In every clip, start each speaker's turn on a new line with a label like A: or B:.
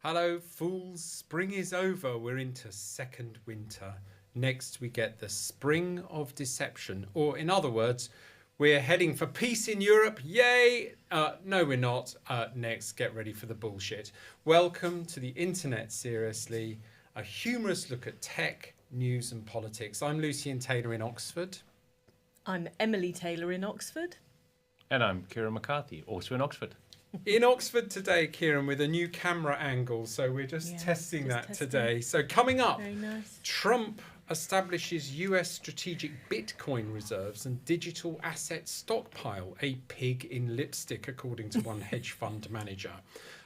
A: Hello, fools. Spring is over. We're into second winter. Next, we get the spring of deception. Or, in other words, we're heading for peace in Europe. Yay! No, we're not. Next, get ready for the bullshit. Welcome to the Internet Seriously, a humorous look at tech, news and politics. I'm Lucian Taylor in Oxford.
B: I'm Emily Taylor in Oxford.
C: And I'm Kieran McCarthy, also in Oxford.
A: In Oxford today, Kieran, with a new camera angle. So we're just testing that today. So coming up,
B: Very nice.
A: Trump establishes US strategic Bitcoin reserves and digital asset stockpile, a pig in lipstick, according to one hedge fund manager.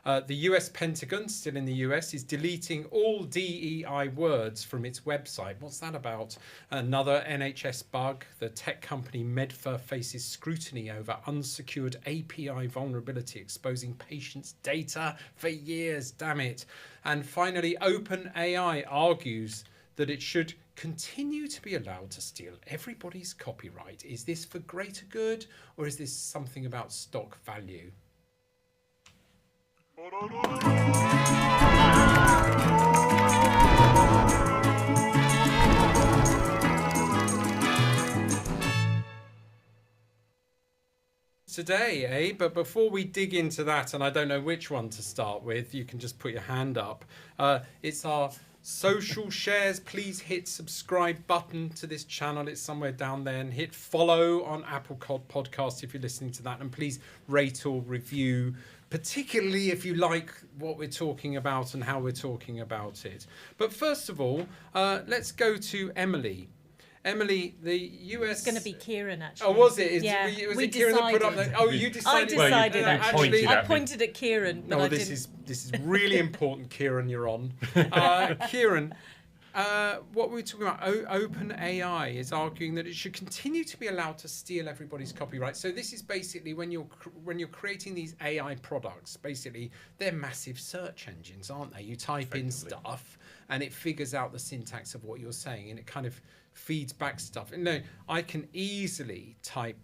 A: The US Pentagon, still in the US, is deleting all DEI words from its website. What's that about? Another NHS bug. The tech company Medfer faces scrutiny over unsecured API vulnerability, exposing patients' data for years. Damn it. And finally, OpenAI argues that it should continue to be allowed to steal everybody's copyright. Is this for greater good, or is this something about stock value? Today, eh? But before we dig into that, and I don't know which one to start with, you can just put your hand up. It's our social shares. Please hit subscribe button to this channel. It's somewhere down there, and hit follow on Apple Podcasts if you're listening to that, and please rate or review, particularly if you like what we're talking about and how we're talking about it. But first of all, let's go to Emily. Emily, the US...
B: It's going to be Kieran, actually.
A: Oh, was it?
B: Yeah,
A: was
B: we
A: it Kieran that put up
B: decided.
A: the... Oh, you decided.
B: I decided,
C: Well, you
B: actually.
C: pointed at
B: I
C: me.
B: pointed at Kieran, but
A: No,
B: I
A: this
B: didn't.
A: is really important, Kieran, you're on. Kieran, what we're talking about, OpenAI is arguing that it should continue to be allowed to steal everybody's copyright. So this is basically when you're creating these AI products, basically they're massive search engines, aren't they? You type in stuff and it figures out the syntax of what you're saying, and it kind of feeds back stuff. And no, I can easily type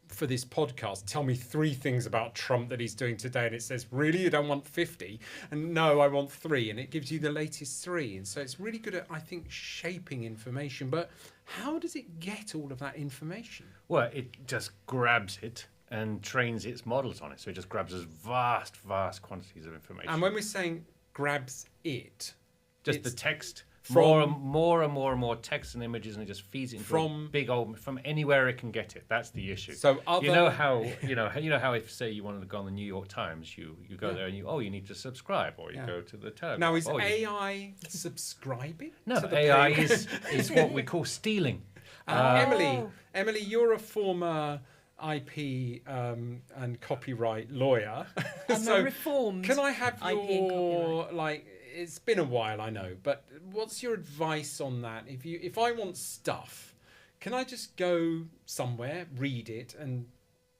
A: for this podcast, tell me 3 things about Trump that he's doing today, and it says, really, you don't want 50? And no, I want 3, and it gives you the latest 3. And so it's really good at, I think, shaping information. But how does it get all of that information?
C: Well, it just grabs it and trains its models on it. So it just grabs us vast quantities of information.
A: And when we're saying grabs it,
C: just the text,
A: from-
C: more and more text and images, and it just feeds it into
A: From-
C: a big old, from anywhere it can get it. That's the issue.
A: So other-
C: you know how if, say, you wanted to go on the New York Times, you go there and you need to subscribe, or you go to the Telegraph.
A: Now, is AI subscribing?
C: No,
A: to the
C: AI
A: page?
C: is what we call stealing.
A: Emily, you're a former IP and copyright lawyer.
B: I'm a reformed
A: Can I have
B: IP and
A: your
B: copyright.
A: It's been a while, I know, but what's your advice on that? If I want stuff, can I just go somewhere, read it, and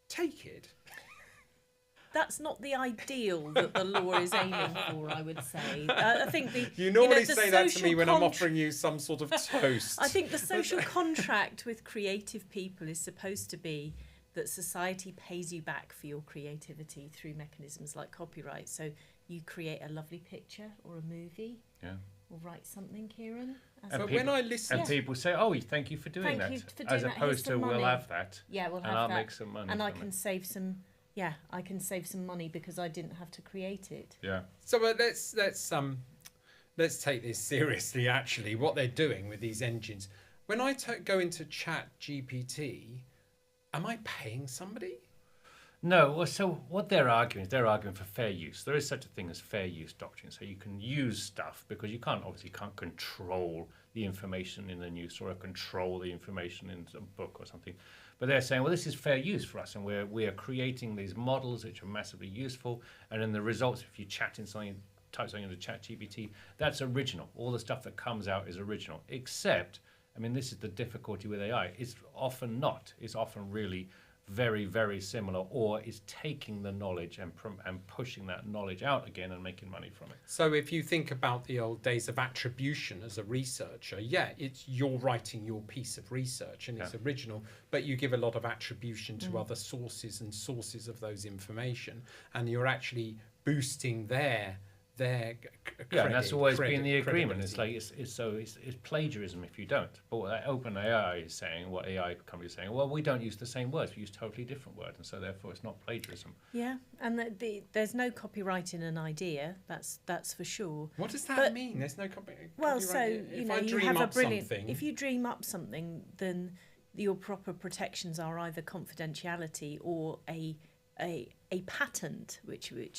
A: take it?
B: That's not the ideal that the law is aiming for, I would say. I think the
A: You normally
B: the
A: say that to
B: social
A: me when I'm offering you some sort of toast.
B: I think the social contract with creative people is supposed to be that society pays you back for your creativity through mechanisms like copyright. So you create a lovely picture or a movie, or write something, Kieran.
A: But when I listen,
C: and people say, "Oh, thank you for doing
B: Thank
C: that,"
B: you for doing
C: as
B: that. Here's
C: opposed to
B: some
C: "We'll
B: money."
C: have that."
B: Yeah, we'll have
C: and I'll
B: that.
C: make some money.
B: And I
C: from
B: can
C: it.
B: save some. Yeah, I can save some money because I didn't have to create it.
C: Yeah.
A: so let's take this seriously. Actually, what they're doing with these engines. When I go into ChatGPT, am I paying somebody?
C: No, well, so what they're arguing for fair use. There is such a thing as fair use doctrine. So you can use stuff because you can't control the information in the news or control the information in a book or something. But they're saying, well, this is fair use for us, and we are creating these models which are massively useful. And in the results, if you type something into ChatGPT, that's original. All the stuff that comes out is original, except, I mean, this is the difficulty with AI. It's often not. It's often really very, very similar, or is taking the knowledge and pushing that knowledge out again and making money from it.
A: So if you think about the old days of attribution as a researcher, you're writing your piece of research and it's original, but you give a lot of attribution to other sources and sources of those information, and you're actually boosting their their
C: and that's always been the agreement.
A: credibility.
C: It's like it's plagiarism if you don't. But what OpenAI is saying, what AI companies are saying, well, we don't use the same words, we use totally different words, and so therefore it's not plagiarism.
B: Yeah, and there's no copyright in an idea. That's for sure.
A: What does that
B: But-
A: mean? There's no copyright.
B: Well, so
A: If I
B: you
A: dream
B: have a
A: up
B: brilliant.
A: something,
B: If you dream up something, then your proper protections are either confidentiality or a patent, which
C: You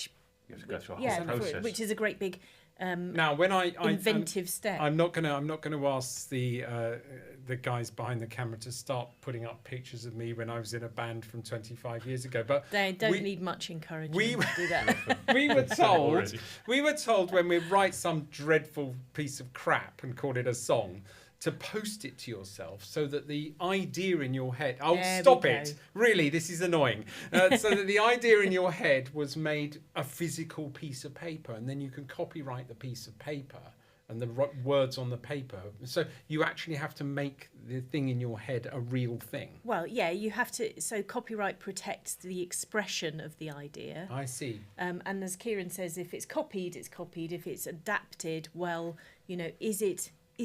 C: have to go through a whole
B: yeah,
C: process.
B: which is a great big
A: now when I
B: inventive step.
A: I'm not gonna ask the guys behind the camera to start putting up pictures of me when I was in a band from 25 years ago. But
B: They don't
A: we-
B: need much encouragement
A: we-
B: to do that.
A: we were told when we write some dreadful piece of crap and call it a song, to post it to yourself so that the idea in your head... Oh,
B: There we
A: stop
B: go.
A: it. Really, this is annoying. So that the idea in your head was made a physical piece of paper, and then you can copyright the piece of paper and the words on the paper. So you actually have to make the thing in your head a real thing.
B: Well, yeah, you have to. So copyright protects the expression of the idea.
A: I see.
B: And as Kieran says, if it's copied, it's copied. If it's adapted, well, is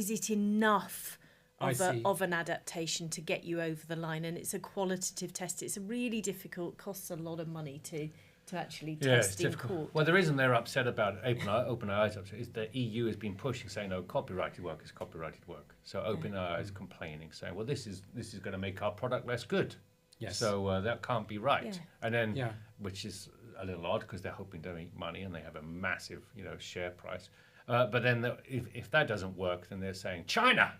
B: it enough of an adaptation to get you over the line? And it's a qualitative test. It's really difficult, costs a lot of money to actually test in court.
C: Well, the reason they're upset about OpenAI's upset is the EU has been pushing, saying, no, copyrighted work is copyrighted work. So OpenAI is complaining, saying, well, this is going to make our product less good.
A: Yes.
C: So that can't be right.
B: Yeah.
C: And then,
A: Yeah.
C: which is a little odd because they're hoping to make money and they have a massive, share price. But then if that doesn't work, then they're saying China.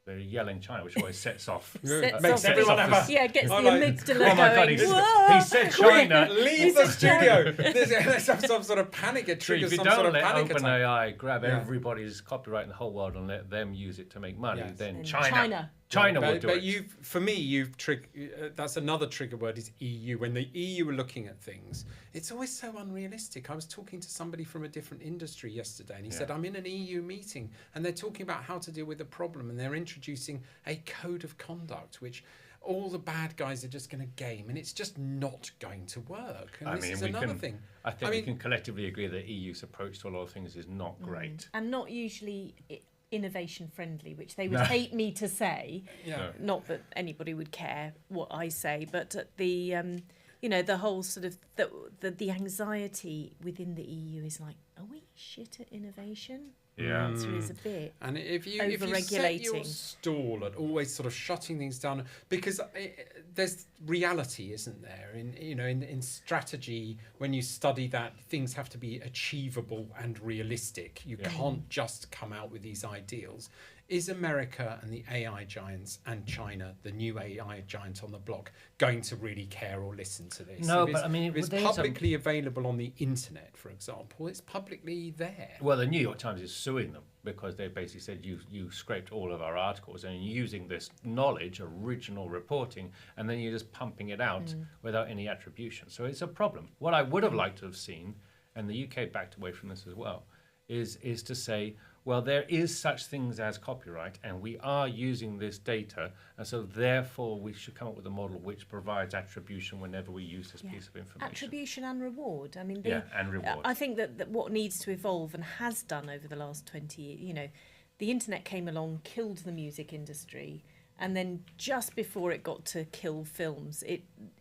C: They're yelling China, which always sets off.
A: Makes everyone have a...
B: Yeah, gets the
A: I'm like,
B: amygdala
C: oh my God,
B: going.
C: he
B: Whoa!
C: said China.
A: Leave the studio. There's some sort of panic. It
C: So
A: triggers
C: if you
A: some sort
C: don't
A: of
C: let
A: panic attack.
C: OpenAI grab
A: Yeah.
C: everybody's copyright in the whole world and let them use it to make money,
A: Yes.
C: then
B: And
C: China will do
A: but
C: it.
A: for me, that's another trigger word is EU. When the EU are looking at things, it's always so unrealistic. I was talking to somebody from a different industry yesterday, and he said, I'm in an EU meeting, and they're talking about how to deal with the problem, and they're introducing a code of conduct, which all the bad guys are just going to game, and it's just not going to work. And this is another thing.
C: I think we can collectively agree that EU's approach to a lot of things is not great.
B: And not usually innovation friendly, which they would hate me to say.
A: Yeah.
B: Not that anybody would care what I say, but the whole sort of the anxiety within the EU is like, are we shit at innovation?
C: Yeah.
B: The answer is a bit.
A: And if you set your
B: Over-regulating.
A: stall at always sort of shutting things down, because there's reality, isn't there? In strategy, when you study that, things have to be achievable and realistic. You can't just come out with these ideals. Is America and the AI giants and China, the new AI giant on the block, going to really care or listen to this?
C: No,
A: if
C: but I mean,
A: if it's
C: there's
A: publicly available on the internet, for example, it's publicly there.
C: Well, the New York Times is suing them because they basically said you scraped all of our articles and you're using this knowledge, original reporting, and then you're just pumping it out without any attribution. So it's a problem. What I would have liked to have seen, and the UK backed away from this as well, is to say, well, there is such things as copyright, and we are using this data, and so therefore we should come up with a model which provides attribution whenever we use this piece of information.
B: Attribution and reward. I mean,
C: and reward.
B: I think that what needs to evolve and has done over the last 20 years, the internet came along, killed the music industry, and then just before it got to kill films,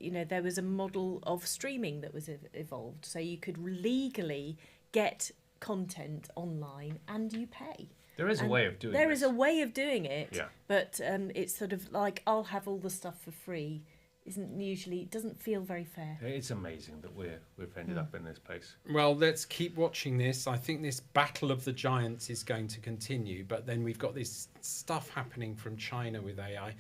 B: there was a model of streaming that was evolved, so you could legally get content online and you pay.
C: There is a way of doing it.
B: There is a way of doing it,
C: Yeah.
B: but it's sort of like, I'll have all the stuff for free. It doesn't feel very fair.
C: It's amazing that we've ended up in this place.
A: Well, let's keep watching this. I think this battle of the giants is going to continue, but then we've got this stuff happening from China with AI.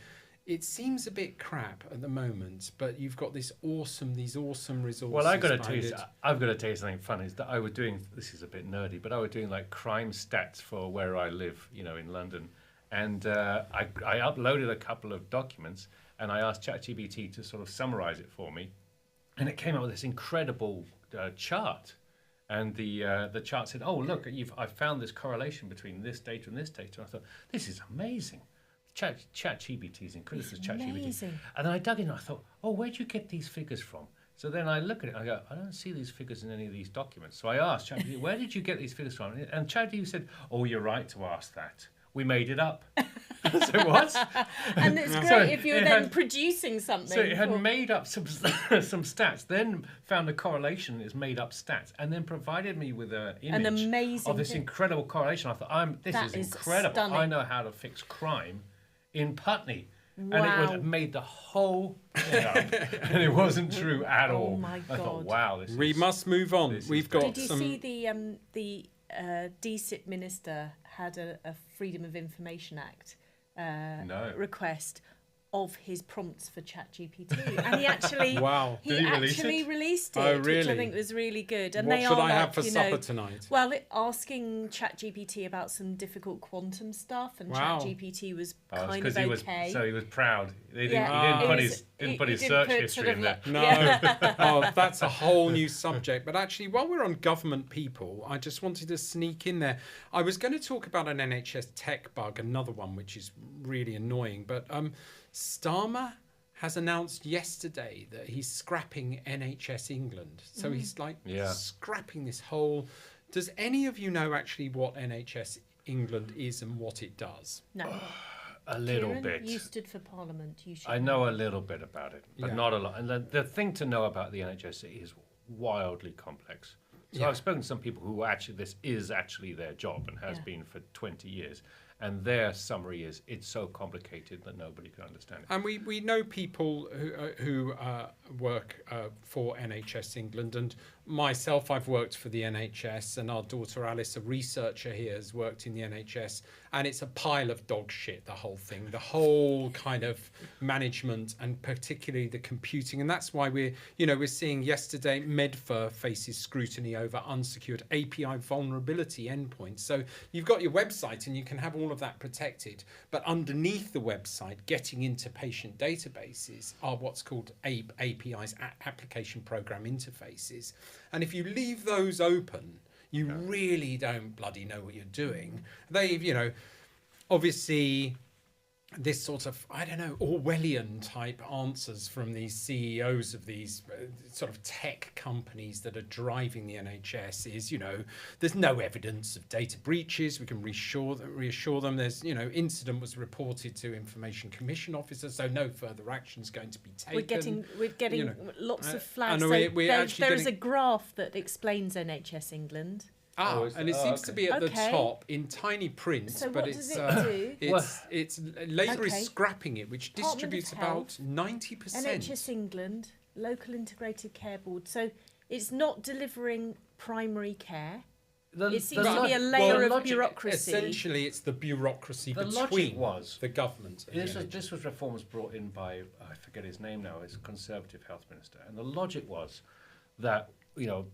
A: It seems a bit crap at the moment, but you've got these awesome resources.
C: Well, I've got to tell you
A: behind
C: something funny. Is that I was doing, this is a bit nerdy, but I was doing like crime stats for where I live, in London. And I uploaded a couple of documents and I asked ChatGPT to sort of summarize it for me. And it came up with this incredible chart. And the chart said, oh, look, I've found this correlation between this data and this data. And I thought, this is amazing. ChatGPT is incredible.
B: It's amazing.
C: And then I dug in and I thought, oh, where'd you get these figures from? So then I look at it, I go, I don't see these figures in any of these documents. So I asked ChatGPT, where did you get these figures from? And ChatGPT said, oh, you're right to ask that. We made it up. So what?
B: And it's great
C: So
B: if you're
C: it
B: then
C: had-
B: producing something.
C: So it had
B: for-
C: made up some stats, then found a correlation in its made up stats, and then provided me with an image
B: amazing
C: of this
B: thing.
C: incredible correlation. I thought, this
B: That
C: is
B: is
C: incredible.
B: stunning.
C: I know how to fix crime in Putney. And
B: Wow.
C: it made the whole thing up. And it wasn't true at
B: Oh
C: all.
B: my
C: I thought,
B: God.
C: wow, this
A: We
C: is...
A: must move on.
C: this is
A: We've
C: great.
A: got
B: Did you
A: some.
B: see the DSIP minister had a Freedom of Information Act
C: No.
B: request of his prompts for ChatGPT, and he actually
A: Wow.
B: he
C: Did he release
B: actually
C: it?
B: released it,
A: Oh,
B: which
A: really?
B: I think was really good. And
A: What
B: they
A: should
B: are
A: I have
B: like,
A: for
B: you
A: supper
B: know,
A: tonight?
B: well, asking ChatGPT about some difficult quantum stuff, and
A: Wow.
B: ChatGPT was
C: Oh, it's
B: kind
C: 'cause
B: of
C: he was,
B: okay.
C: so he was proud. He didn't,
B: Yeah.
C: he didn't
A: It
C: put
B: was-
C: his,
B: he
C: put his
B: didn't
C: search
B: put
C: history
B: sort of
C: in there.
B: like-
A: No.
B: Yeah.
A: Oh, that's a whole new subject. But actually, while we're on government people, I just wanted to sneak in there. I was going to talk about an NHS tech bug, another one which is really annoying. But Starma has announced yesterday that he's scrapping NHS England. So he's like
C: Yeah.
A: scrapping this whole. Does any of you know actually what NHS England is and what it does?
B: No,
C: A little
B: Kieran,
C: bit.
B: You stood for Parliament. You should.
C: I know a little bit about it, but
A: Yeah.
C: not a lot. And the thing to know about the NHS is wildly complex. So
A: Yeah.
C: I've spoken to some people who actually, this is actually their job and has
B: Yeah.
C: been for 20 years. And their summary is, it's so complicated that nobody can understand it.
A: And we know people who work for NHS England, and myself, I've worked for the NHS, and our daughter Alice, a researcher here, has worked in the NHS, and it's a pile of dog shit, the whole thing, the whole kind of management, and particularly the computing. And that's why we're seeing yesterday Medfer faces scrutiny over unsecured API vulnerability endpoints. So you've got your website and you can have all of that protected, but underneath the website, getting into patient databases are what's called APIs, application program interfaces. And if you leave those open, you really don't bloody know what you're doing. They've, obviously this sort of, I don't know, Orwellian type answers from these CEOs of these sort of tech companies that are driving the NHS is, there's no evidence of data breaches. We can reassure them. There's, incident was reported to Information Commission officers, so no further action is going to be taken.
B: We're getting
A: you know,
B: lots of
A: and
B: flags.
A: we're actually
B: There is a
A: getting-
B: graph that explains NHS England.
C: Oh,
A: And it seems to be at the
B: Okay.
A: top in tiny print,
B: So
A: but
B: what
A: it's
B: does it do?
A: it's Labour
B: Okay.
A: is scrapping it, which
B: Department of
A: distributes about
B: Health,
A: 90%.
B: NHS England, Local Integrated Care Board. So it's not delivering primary care. It seems to be a layer of
C: logic-
B: bureaucracy.
A: Essentially, it's the bureaucracy
C: The logic
A: between
C: was-
A: the government. And the NHS.
C: This was reforms brought in by, I forget his name now, he's a Conservative health minister. And the logic was that,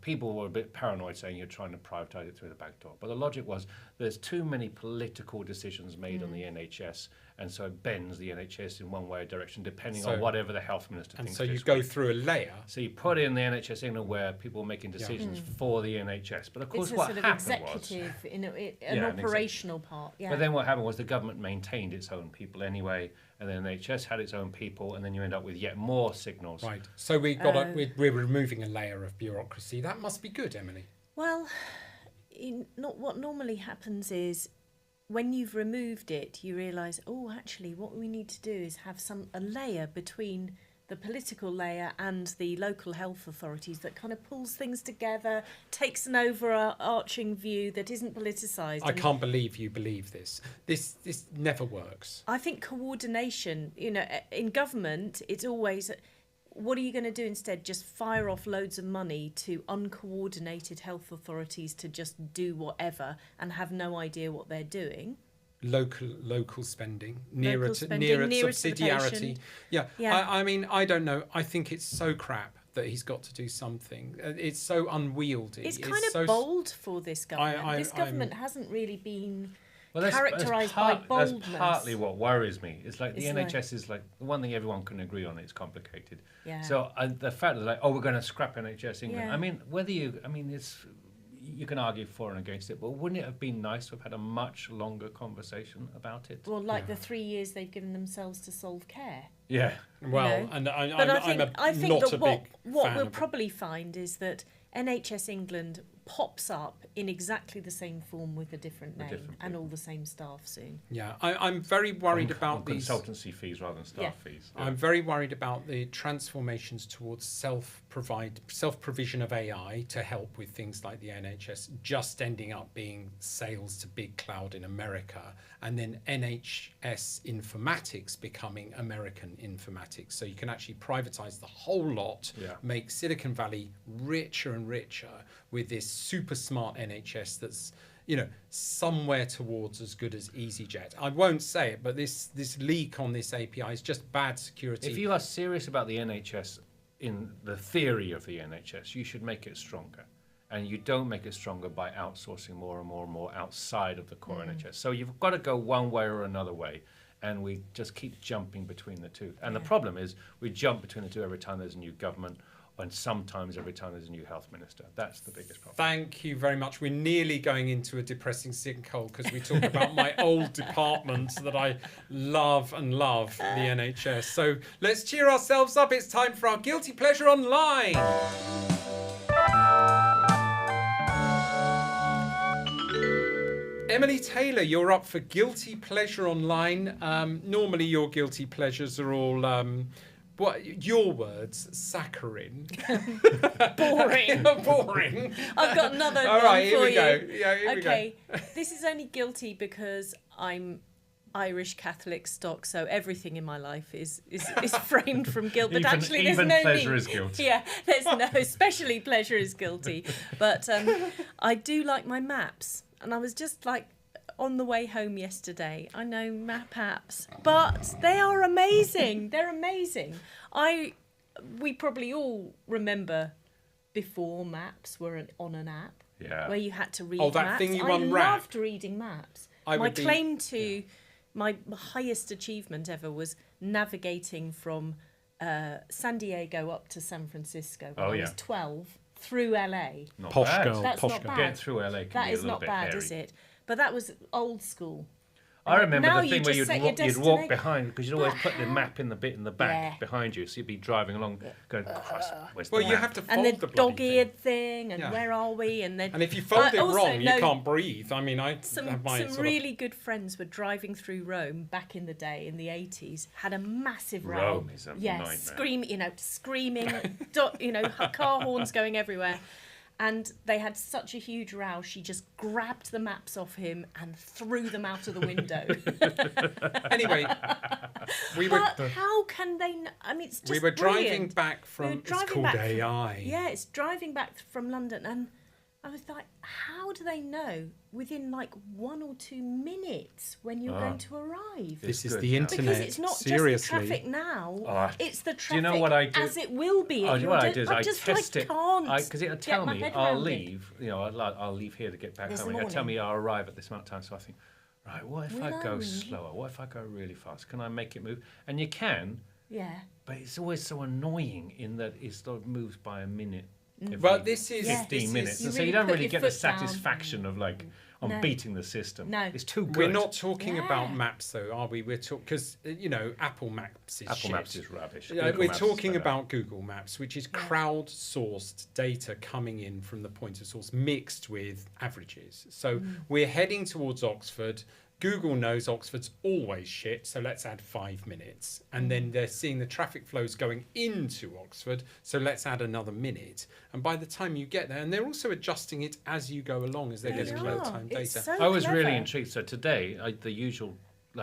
C: people were a bit paranoid saying you're trying to privatise it through the back door. But the logic was there's too many political decisions made on the NHS, and so it bends the NHS in one way or direction, depending
A: So-
C: on whatever the health minister
A: And
C: thinks.
A: so you
C: is
A: go
C: right.
A: through a layer.
C: So you put in the NHS England where people are making decisions for the NHS. But of course,
B: It's a
C: what
B: sort of
C: happened was...
B: executive, an
C: Yeah, an
B: operational part. Yeah.
C: But then what happened was the government maintained its own people anyway, and then NHS had its own people, and then you end up with yet more signals.
A: Right. So we're removing a layer of bureaucracy. That must be good, Emily.
B: Well, what normally happens is when you've removed it, you realise, oh, actually, what we need to do is have a layer between the political layer and the local health authorities that kind of pulls things together, takes an overarching view that isn't politicised.
A: I can't believe you believe this. This never works.
B: I think coordination, in government, it's always, what are you going to do instead? Just fire off loads of money to uncoordinated health authorities to just do whatever and have no idea what they're doing?
A: Local spending, nearer to
B: nearest to the
A: subsidiarity.
B: patient.
A: Yeah.
B: Yeah.
A: I mean, I don't know. I think it's so crap that he's got to do something. It's so unwieldy.
B: It's kind of
A: so
B: bold for this government. This
A: I'm-
B: government hasn't really been
C: Well,
B: characterised by boldness.
C: That's partly what worries me. It's like the
B: It's
C: NHS is like the one thing everyone can agree on. It's complicated.
B: Yeah.
C: So the fact that we're going to scrap NHS England.
B: Yeah.
C: I mean, you can argue for and against it, but wouldn't it have been nice to have had a much longer conversation about it?
B: Well, like the 3 years they've given themselves to solve care.
C: Yeah.
A: Well,
B: know.
A: and
B: But I think
A: not
B: that
A: a big
B: what
A: fan
B: we'll
A: of it.
B: probably find is that NHS England pops up in exactly the same form with a different name
C: different
B: and
C: people.
B: all the same staff soon.
A: Yeah, I'm very worried
C: on
A: about these.
C: consultancy fees rather than staff fees. Yeah.
A: I'm very worried about the transformations towards self-provision of AI to help with things like the NHS just ending up being sales to big cloud in America, and then NHS informatics becoming American informatics. So you can actually privatize the whole lot, make Silicon Valley richer and richer with this super smart NHS that's, you know, somewhere towards as good as EasyJet. I won't say it, but this leak on this API is just bad security.
C: If you are serious about the NHS in the theory of the NHS, you should make it stronger. And you don't make it stronger by outsourcing more and more and more outside of the core NHS. So you've got to go one way or another way. And we just keep jumping between the two. And the problem is we jump between the two every time there's a new government, and sometimes every time there's a new health minister. That's the biggest problem.
A: Thank you very much. We're nearly going into a depressing sinkhole because we talk about my old department that I love, the NHS. So let's cheer ourselves up. It's time for our Guilty Pleasure Online. Emily Taylor, you're up for Guilty Pleasure Online. Normally your guilty pleasures are all... what your words? Saccharine.
B: Boring.
A: Boring.
B: I've got another
A: All
B: one
A: right, here
B: for
A: we
B: you.
A: go. Yeah, here we go.
B: Okay, this is only guilty because I'm Irish Catholic stock, so everything in my life is framed from guilt. But actually, there's
C: even
B: no
C: pleasure
B: need.
C: is guilty.
B: Yeah, there's no, especially pleasure is guilty. But I do like my maps, and I was just like on the way home yesterday. I know map apps, but they are amazing. They're amazing. We probably all remember before maps were on an app.
C: Yeah.
B: Where you had to read
A: Oh, that
B: maps.
A: thing you
B: I
A: unwrapped.
B: loved reading maps.
A: I
B: My
A: would be-
B: claim to my highest achievement ever was navigating from San Diego up to San Francisco when I was 12 through LA.
C: Not
A: Posh
C: bad.
A: girl.
B: That's
A: Posh
B: not
A: girl.
B: bad.
C: Getting through LA can
B: That
C: be a
B: is
C: little
B: not
C: bit
B: bad,
C: hairy.
B: is it? But that was old school.
C: I remember
B: Now
C: the
B: you
C: thing where
B: just
C: you'd
B: set your
C: walk
B: destination.
C: behind, because you'd always put the map in the bit in the back
B: Yeah.
C: behind you, so you'd be driving along going, Christ, where's
A: Well,
C: the
A: you
C: map?
A: have to fold
B: And the
A: the bloody
B: dog-eared thing, and
A: Yeah.
B: where are we? And then
A: And if you fold
B: I
A: it
B: also
A: wrong, you
B: know
A: can't breathe. I mean, I
B: Some
A: have my sort
B: really good friends were driving through Rome back in the day, in the 80s, had a massive row.
C: Rome is a nightmare.
B: Screaming, car horns going everywhere. And they had such a huge row, she just grabbed the maps off him and threw them out of the window.
A: Anyway, we were
B: But how can they... I mean, it's just
A: we were driving
B: brilliant.
A: back from.
B: We were driving
A: it's called
B: back from-
A: AI.
B: Yeah, it's driving back from London, and I was like, how do they know within like 1 or 2 minutes when you're going to arrive?
A: This is
C: good.
A: the
C: Because
A: internet.
B: Because it's not
A: seriously.
B: just the traffic now,
C: Oh,
B: it's the
C: do
B: traffic
C: you know what I do?
B: as it will be.
C: Oh,
B: at
C: you
B: your
C: know what I
B: de-
C: do is
B: I
C: I
B: just
C: test it
B: can't
C: because it'll tell
B: get my
C: me
B: head
C: I'll
B: around it.
C: leave. You know, I'll leave here to get back
B: This
C: home. It'll tell
B: morning.
C: me I'll arrive at this amount of time. So I think, right, what if I go
B: Really?
C: slower? What if I go really fast? Can I make it move? And you can,
B: Yeah.
C: but it's always so annoying in that it sort of moves by a minute. Every
A: But this is
C: 15
A: this
C: minutes,
A: is-
C: and so
B: really
C: you don't
B: put
C: really
B: your
C: get the
B: foot down.
C: satisfaction of like I'm
B: No.
C: beating the system.
B: No.
C: It's too good.
A: We're not talking
B: Yeah.
A: about maps, though, are we? We're talking because Apple Maps is
C: Apple
A: shit.
C: Maps is rubbish.
A: Yeah,
C: Google
A: we're
C: Maps is
A: talking
C: better.
A: about Google Maps, which is crowdsourced data coming in from the point of source mixed with averages. So we're heading towards Oxford. Google knows Oxford's always shit, so let's add 5 minutes. And then they're seeing the traffic flows going into Oxford, so let's add another minute. And by the time you get there, and they're also adjusting it as you go along as they're
B: They
A: getting
B: are.
A: real-time
B: It's
A: data.
B: so
C: I was really
B: clever.
C: intrigued. So today, I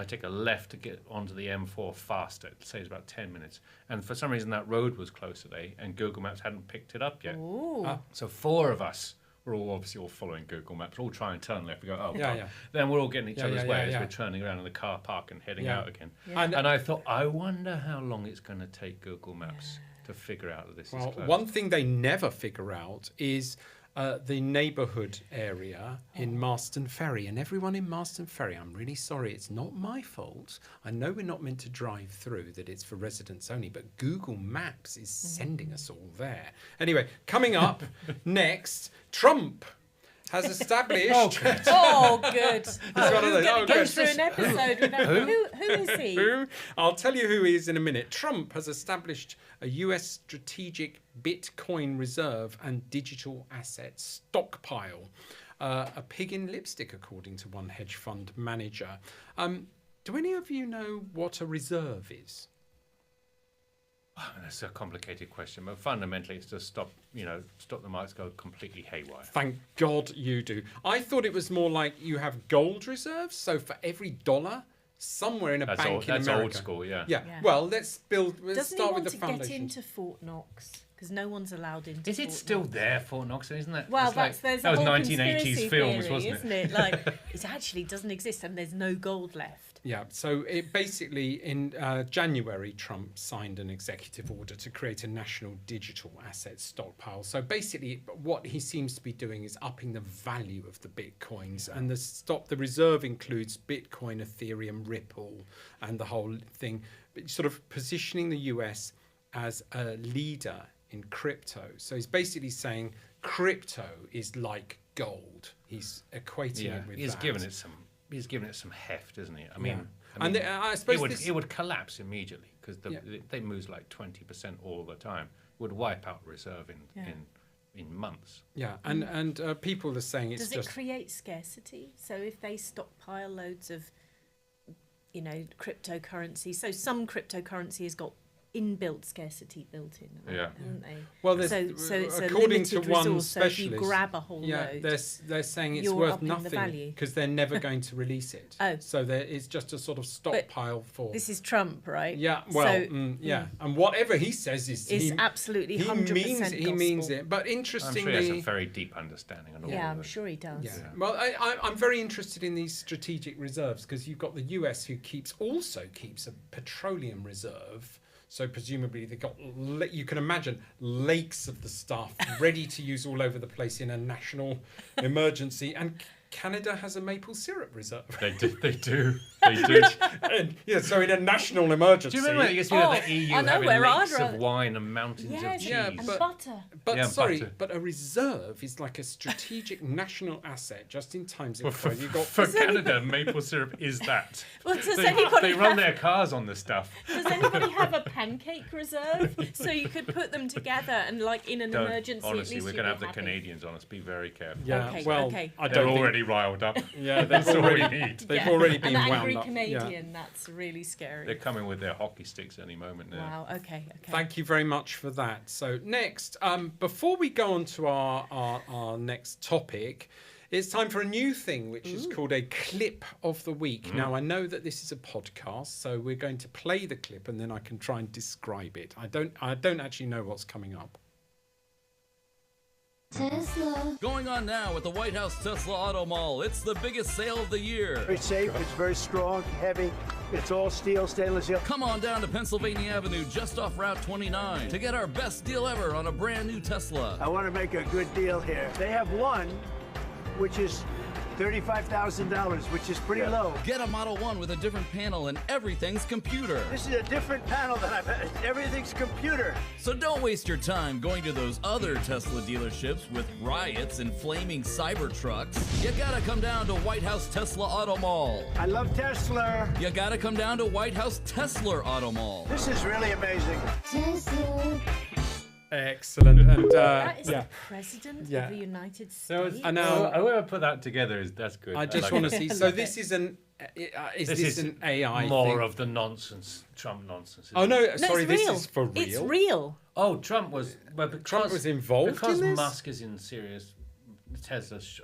C: take a left to get onto the M4 faster. It saves about 10 minutes. And for some reason, that road was closed today, and Google Maps hadn't picked it up yet.
B: Ooh.
C: So 4 of us were obviously all following Google Maps, all trying to turn left. We go, oh,
A: Yeah,
C: God.
A: yeah.
C: Then we're all getting each
A: Yeah,
C: other's
A: yeah,
C: way
A: yeah,
C: as
A: yeah.
C: we're turning around in the car park and heading
A: Yeah.
C: out again.
B: Yeah.
A: And
C: I thought, I wonder how long it's going to take Google Maps to figure out that this
A: Well,
C: is closed.
A: one thing they never figure out is the neighbourhood area in Marston Ferry. And everyone in Marston Ferry, I'm really sorry, it's not my fault. I know we're not meant to drive through, that it's for residents only, but Google Maps is sending us all there. Anyway, coming up next, Trump. has established.
B: Oh, good.
A: It's one of those. Oh,
B: Get
A: good.
B: through an episode without who is he?
A: I'll tell you who he is in a minute. Trump has established a US strategic Bitcoin reserve and digital asset stockpile. A pig in lipstick, according to one hedge fund manager. Do any of you know what a reserve is?
C: That's a complicated question, but fundamentally, it's to stop the markets go completely haywire.
A: Thank God you do. I thought it was more like you have gold reserves, so for every dollar, somewhere in a bank in America.
C: That's old school, yeah.
A: Yeah. Well, let's start with the
B: Doesn't he want to
A: foundation.
B: get into Fort Knox? Because no one's allowed into.
C: Is it still there, Fort Knox? Isn't that?
B: Well,
C: there's
B: that
C: was
B: whole
C: 1980s
B: conspiracy
C: films,
B: theory,
C: wasn't
B: isn't it? Like it actually doesn't exist, and there's no gold left.
A: Yeah, so it basically in January, Trump signed an executive order to create a national digital asset stockpile. So basically, what he seems to be doing is upping the value of the bitcoins, and the reserve includes Bitcoin, Ethereum, Ripple, and the whole thing, but sort of positioning the US as a leader in crypto. So he's basically saying crypto is like gold. He's equating it with
C: he's
A: that.
C: He's given it some heft, isn't he? I mean,
A: I suppose
C: it would collapse immediately because they moves like 20% all the time. It would wipe out reserve in months.
A: Yeah, and people are saying it's
B: Does it create scarcity? So if they stockpile loads of, cryptocurrency, so some cryptocurrency has got inbuilt scarcity built in, haven't they?
A: Well,
B: so it's a
A: according to
B: limited
A: one
B: resource,
A: specialist,
B: so if you grab a whole load,
A: they're saying it's
B: you're
A: worth
B: upping the
A: nothing
B: value.
A: because they're never going to release it. So it's just a sort of stockpile for.
B: This is Trump, right?
A: Yeah, well, and whatever he says is
B: absolutely 100%
A: he means it. But interestingly,
C: I'm sure he has a very deep understanding on all
B: yeah,
C: of
B: I'm
C: it.
B: sure he does.
A: Yeah. Well, I'm very interested in these strategic reserves because you've got the US who also keeps a petroleum reserve. So presumably they got, you can imagine, lakes of the stuff ready to use all over the place in a national emergency. And Canada has a maple syrup reserve.
C: They do.
A: And, so in a national emergency.
C: Do you remember it used to be like the EU having lakes of wine and mountains of cheese?
B: And butter.
A: But a reserve is like a strategic national asset just in times of
C: For
A: you got
C: Canada, maple syrup is that.
B: Well,
C: They run their cars on this stuff.
B: Does anybody have a pancake reserve so you could put them together and, like, in an emergency?
C: Honestly,
B: at least
C: we're
B: you'd
C: going to have
B: be
C: the
B: happy.
C: Canadians on us. Be very careful.
A: Yeah,
B: Okay,
A: well,
B: okay.
C: They're already riled up.
A: Yeah,
C: That's all we need.
A: They've already been
B: An
A: wound
B: angry
A: up.
B: Canadian, that's really scary.
C: They're coming with their hockey sticks any moment now.
B: Wow, okay.
A: Thank you very much for that. So next, before we go on to our next topic, it's time for a new thing, which is called a clip of the week. Now, I know that this is a podcast, so we're going to play the clip and then I can try and describe it. I don't actually know what's coming up.
D: Tesla. Going on now at the White House Tesla Auto Mall. It's the biggest sale of the year.
E: Very safe, it's very strong, heavy. It's all steel, stainless steel.
D: Come on down to Pennsylvania Avenue, just off Route 29, to get our best deal ever on a brand new Tesla.
E: I want to make a good deal here. They have one, which is $35,000, which is pretty low.
D: Get a Model 1 with a different panel and everything's computer.
E: This is a different panel than I've had. Everything's computer.
D: So don't waste your time going to those other Tesla dealerships with riots and flaming cyber trucks. You gotta come down to White House Tesla Auto Mall.
E: I love Tesla.
D: You gotta come down to White House Tesla Auto Mall.
E: This is really amazing.
B: Tesla.
A: Excellent. And
B: that is the President of the United States.
A: I know.
C: Whoever put that together that's good.
A: I just want to see. So this is an. Is this an AI
C: more
A: thing?
C: of the nonsense, Trump nonsense?
A: Oh no!
B: No,
A: sorry,
B: it's
A: this
B: real.
A: is for real.
B: It's real.
C: Oh, Trump was. Well,
A: Trump was involved
C: because
A: in this?
C: Musk is in serious. Tesla's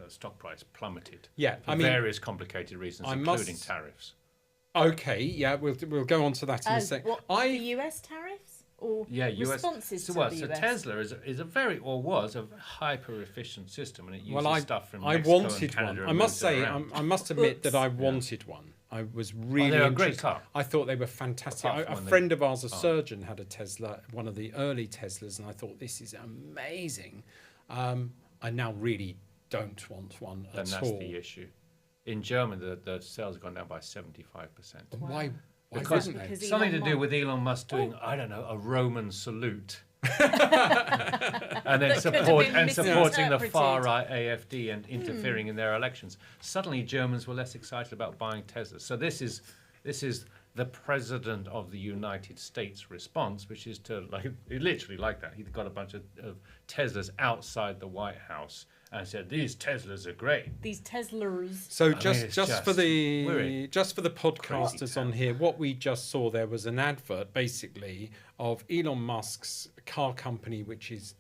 C: stock price plummeted.
A: Yeah,
C: for various complicated reasons, including tariffs.
A: Okay, yeah, we'll go on to that in a sec.
B: The US tariffs? Or responses to the US?
C: So Tesla is a very, or was, a hyper-efficient system, and it uses stuff from
A: I
C: Mexico
A: wanted
C: and Canada.
A: one. I must say, I must admit that I wanted one. I was really
C: they're a
A: interested.
C: great car.
A: I thought they were fantastic. A friend of ours, a surgeon, had a Tesla, one of the early Teslas, and I thought, this is amazing. I now really don't want one at all.
C: And that's the issue. In Germany, the sales have gone down by 75%.
A: Wow. Why?
C: Because something to do with Elon Musk doing, I don't know, a Roman salute. and then
B: That could have been
C: supporting the
B: misinterpreted.
C: far right AFD and interfering in their elections. Suddenly, Germans were less excited about buying Teslas. So this is the president of the United States response, which is to literally like that. He got a bunch of Teslas outside the White House and said, "These Teslas are great."
B: These Teslers.
A: So
C: mean,
A: just
C: it's
A: just for
C: we're
A: the podcasters on here, what we just saw there was an advert basically of Elon Musk's car company, which is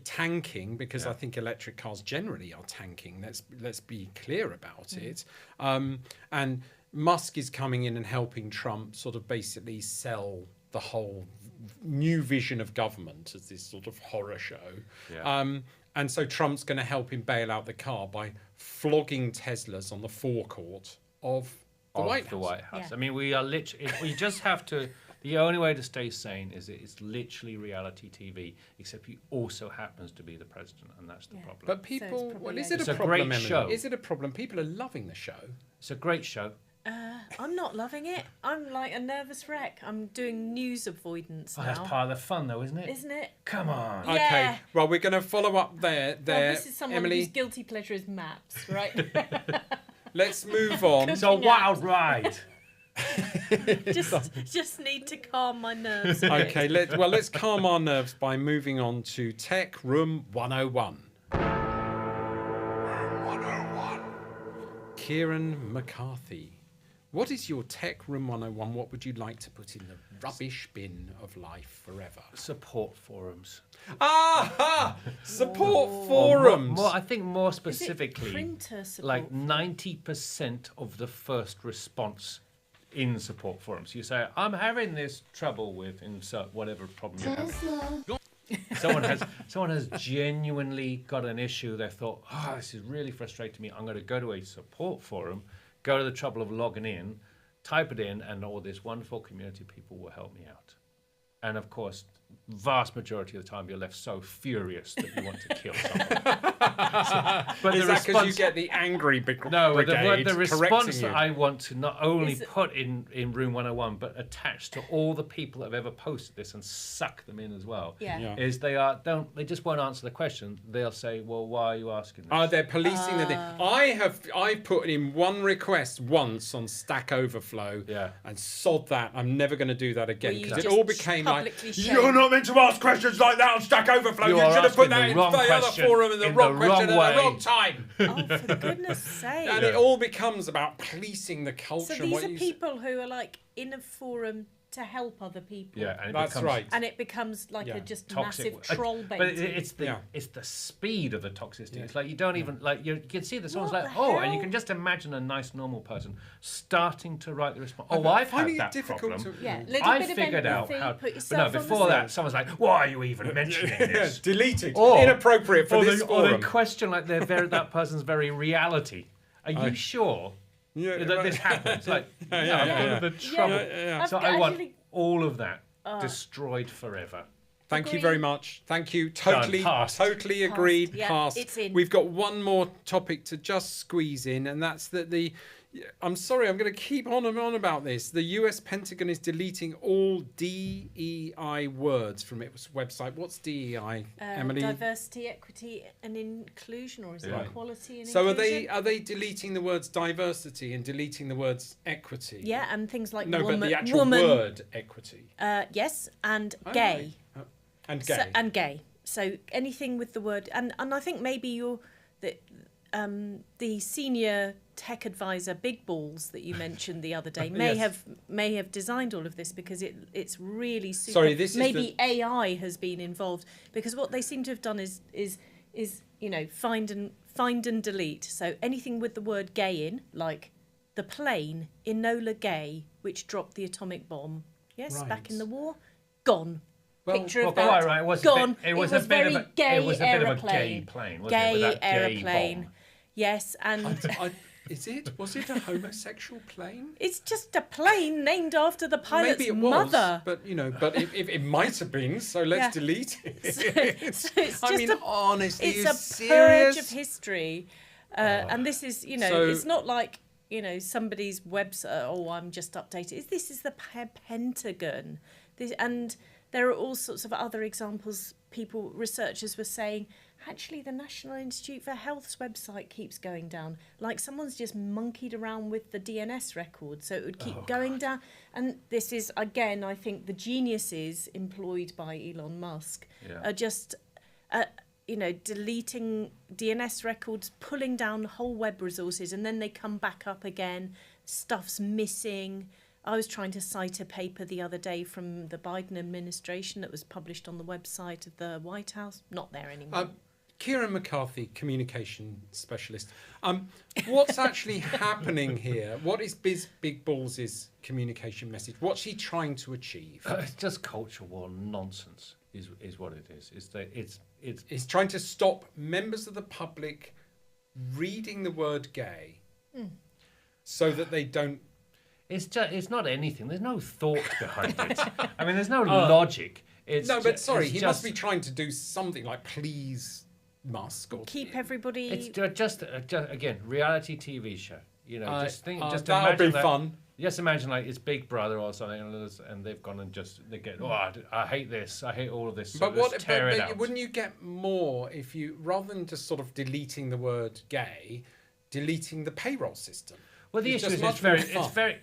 A: tanking, because I think electric cars generally are tanking. Let's be clear about it. And Musk is coming in and helping Trump sort of basically sell the whole new vision of government as this sort of horror show.
C: Yeah.
A: And so Trump's going to him bail out the car by flogging Teslas on the forecourt of the White House.
B: Yeah.
C: I mean, we are literally. We just have to. The only way to stay sane is it's literally reality TV, except he also happens to be the president, and that's the problem.
A: But people,
B: probably
A: is
B: okay.
A: it
C: It's
A: a
C: a
A: problem,
C: great
A: Emily?
C: show.
A: Is it a problem? People are loving the show.
C: It's a great show.
B: I'm not loving it. I'm like a nervous wreck. I'm doing news avoidance
C: Oh,
B: now.
C: that's part of the fun, though, isn't it?
B: Isn't it?
C: Come on.
B: Yeah.
A: Okay, well, we're going to follow up there.
B: Well, this is someone
A: Emily,
B: whose guilty pleasure is maps, right?
A: let's move on.
C: It's a wild ride.
B: just need to calm my nerves a bit.
A: Okay, let's calm our nerves by moving on to Tech Room 101. Kieran McCarthy. What is your Tech Room 101? What would you like to put in the rubbish bin of life forever?
C: Support forums.
A: Aha! Support forums.
C: I think more
B: Is it
C: specifically,
B: printer support?
C: like 90% of the first response in support forums. You say, "I'm having this trouble with insert whatever problem you have." Someone has genuinely got an issue. They thought, "Oh, this is really frustrating me. I'm going to go to a support forum, go to the trouble of logging in, type it in, and all this wonderful community of people will help me out." And of course, vast majority of the time, you're left so furious that you want to kill someone. But
A: Is that because you get the angry brigade
C: the response
A: correcting
C: that
A: you?
C: I want to not only
B: Is it-
C: put in Room 101, but attach to all the people that have ever posted this and suck them in as well,
B: Yeah.
C: is they just won't answer the question. They'll say, "Well, why are you asking this?"
A: Oh, they're policing the thing. I put in one request once on Stack Overflow, and sod that. I'm never going to do that again
B: Were you
A: because it
B: just
A: all became like,
B: publicly
A: "You're
B: shamed?
A: not meant to ask questions like that on Stack Overflow. You
C: are
A: should have put
C: asking
A: that
C: the
A: in
C: wrong
A: the other
C: question
A: forum in the wrong question
C: wrong
A: at the
C: way."
A: wrong time."
B: Oh, for goodness sake.
A: And it all becomes about policing the culture.
B: So
A: and
B: these
A: what
B: are
A: you
B: people who are like in a forum to help other people.
C: Yeah, and it
A: That's
C: becomes
A: right.
B: And it becomes like
A: Yeah.
B: a just
C: toxic.
B: massive troll
C: But
B: bait.
C: it's the speed of the toxicity. It's like you don't even you can see that someone's
B: What
C: like,
B: the
C: "Oh," and you
B: hell?
C: can just imagine a nice normal person starting to write the response.
A: I'm
C: "Oh, I've
A: finding
C: had
A: it
C: that
A: difficult
C: problem."
A: to-
B: Yeah, little
C: I
B: bit of
C: figured out
B: empathy,
C: how.
B: put
C: But
B: yourself
C: no,
B: on the
C: before that,
B: side.
C: someone's like, "Why are you even mentioning this?"
A: deleted.
C: Or-
A: Inappropriate for this
C: Or
A: forum.
C: they question like that person's very reality. Are you sure
A: Yeah,
C: that
A: right.
C: this happens? Like,
A: yeah,
C: I've
A: yeah,
C: gone
A: yeah.
C: to the trouble.
B: yeah.
C: So
B: I've
C: I want
B: actually-
C: all of that destroyed forever.
A: Thank you
B: Agree.
A: very much. Thank you. Totally,
C: Passed.
A: totally agreed.
B: Yeah,
A: Passed.
B: it's in.
A: We've got one more topic to just squeeze in, and that's that I'm sorry, I'm going to keep on and on about this. The US Pentagon is deleting all DEI words from its website. What's DEI, Emily?
B: Diversity, equity, and inclusion, or is it
C: Yeah.
B: equality and
A: So
B: inclusion?
A: are they deleting the words diversity and deleting the words equity?
B: Yeah, and things like
A: No,
B: woman,
A: but the actual
B: woman,
A: word equity.
B: yes, and
A: Oh,
B: gay.
A: right. And gay.
B: So, and gay. So anything with the word, and I think maybe the senior tech advisor, Big Balls, that you mentioned the other day, may
A: Yes.
B: have designed all of this because it's really super.
A: Sorry, this is
B: maybe AI has been involved, because what they seem to have done is find and delete. So anything with the word gay in, like the plane Enola Gay, which dropped the atomic bomb, yes, back in
A: Right.
B: the war, gone.
A: Well,
B: Picture of
C: Well,
B: that,
C: quite right. It was
B: gone.
C: a bit, it was a bit
B: very
C: of a
B: gay
C: it was a bit of a gay
B: aeroplane.
C: plane, wasn't
B: Gay
C: it? With that gay
B: aeroplane.
C: bomb.
B: Yes, and
A: Was it a homosexual plane?
B: it's just a plane named after the pilot's
A: Maybe it was,
B: mother.
A: but but it might have been. So let's
B: Yeah.
A: delete it.
B: So it's
A: I
B: just
A: mean, honestly,
B: it's
A: you
B: a
A: serious?
B: purge of history, and this is
A: So-
B: it's not like somebody's website. Oh, I'm just updated. This is the Pentagon. And there are all sorts of other examples researchers were saying, actually, the National Institute for Health's website keeps going down. Like someone's just monkeyed around with the DNS record, so it would keep going down. And this is, again, I think the geniuses employed by Elon Musk are just, deleting DNS records, pulling down whole web resources, and then they come back up again. Stuff's missing. I was trying to cite a paper the other day from the Biden administration that was published on the website of the White House. Not there anymore.
A: Kieran McCarthy, communication specialist. What's actually happening here? What is Big Balls' communication message? What's he trying to achieve?
C: It's just culture war nonsense. Is what it is.
A: It's trying to stop members of the public reading the word gay, so that they don't.
C: It's not anything. There's no thought behind it. I mean, there's no logic.
A: He must be trying to do something like please Musk or
B: keep everybody.
C: It's just again reality TV show. Just think. Just
A: that'll
C: imagine
A: be fun.
C: Just imagine like it's Big Brother or something, and they've gone and they get. I hate this. I hate all of this. So
A: but
C: tear it out.
A: Wouldn't you get more if you, rather than just sort of deleting the word gay, deleting the payroll system?
C: Well, the issue is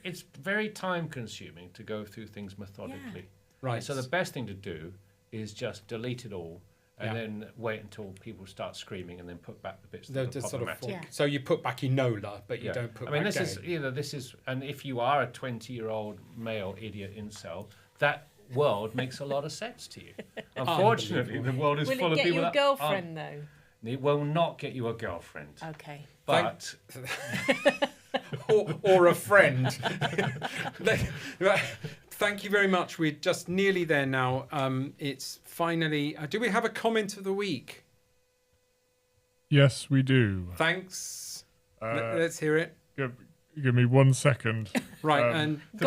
C: it's very time consuming to go through things methodically.
A: Yeah. Right.
C: And so the best thing to do is just delete it all and then wait until people start screaming and then put back the bits that are problematic.
A: So you put back Enola, but you don't put back
C: this is and if you are a 20-year-old male idiot incel, that world makes a lot of sense to you. Unfortunately, the world is full of people
B: Will it get you a girlfriend, though?
C: It will not get you a girlfriend.
B: Okay.
C: But...
A: or a friend. Thank you very much. We're just nearly there now. It's finally... do we have a comment of the week?
F: Yes, we do.
A: Thanks. Let's hear it.
F: Give me 1 second.
A: Right, and
B: the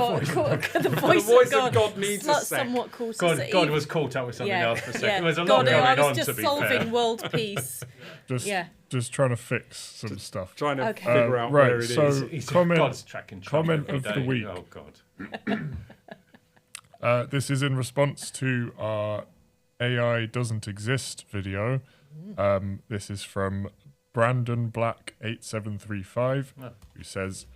B: voice of God
A: needs a sec.
B: Somewhat caught us
C: God was caught up with something else for a second. There was a
B: lot
C: going on,
B: I was just
C: to be
B: solving
C: fair.
B: world peace.
F: Just trying to fix some stuff.
A: Trying to figure out where it is.
C: God's
F: comment of the week.
C: Oh, God.
F: This is in response to our AI doesn't exist video. This is from Brandon Black 8735, who says,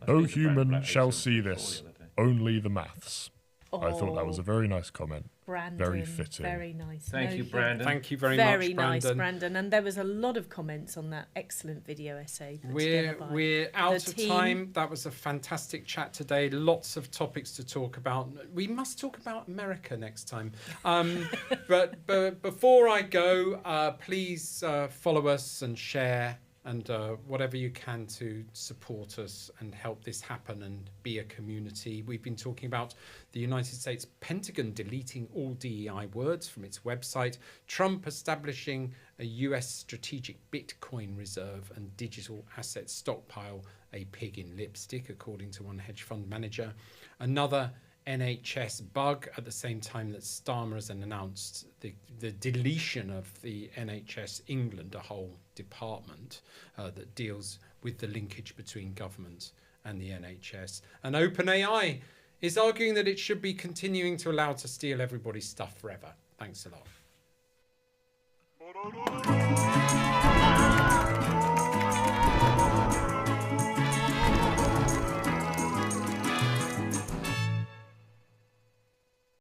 F: "No human shall see this, only the maths." I thought that was a very nice comment.
B: Brandon,
F: very fitting.
B: Very nice.
C: Thank you, Brandon.
A: Thank you very much,
B: Very
A: Brandon.
B: nice, Brandon. And there was a lot of comments on that excellent video essay.
A: We're out of time. That was a fantastic chat today. Lots of topics to talk about. We must talk about America next time. But before I go, please follow us and share and whatever you can to support us and help this happen and be a community. We've been talking about the United States Pentagon deleting all DEI words from its website, Trump establishing a US strategic Bitcoin reserve and digital asset stockpile, a pig in lipstick, according to one hedge fund manager, another NHS bug at the same time that Starma has announced the deletion of the NHS England, a whole department that deals with the linkage between government and the NHS. And OpenAI is arguing that it should be continuing to allow to steal everybody's stuff forever. Thanks a lot.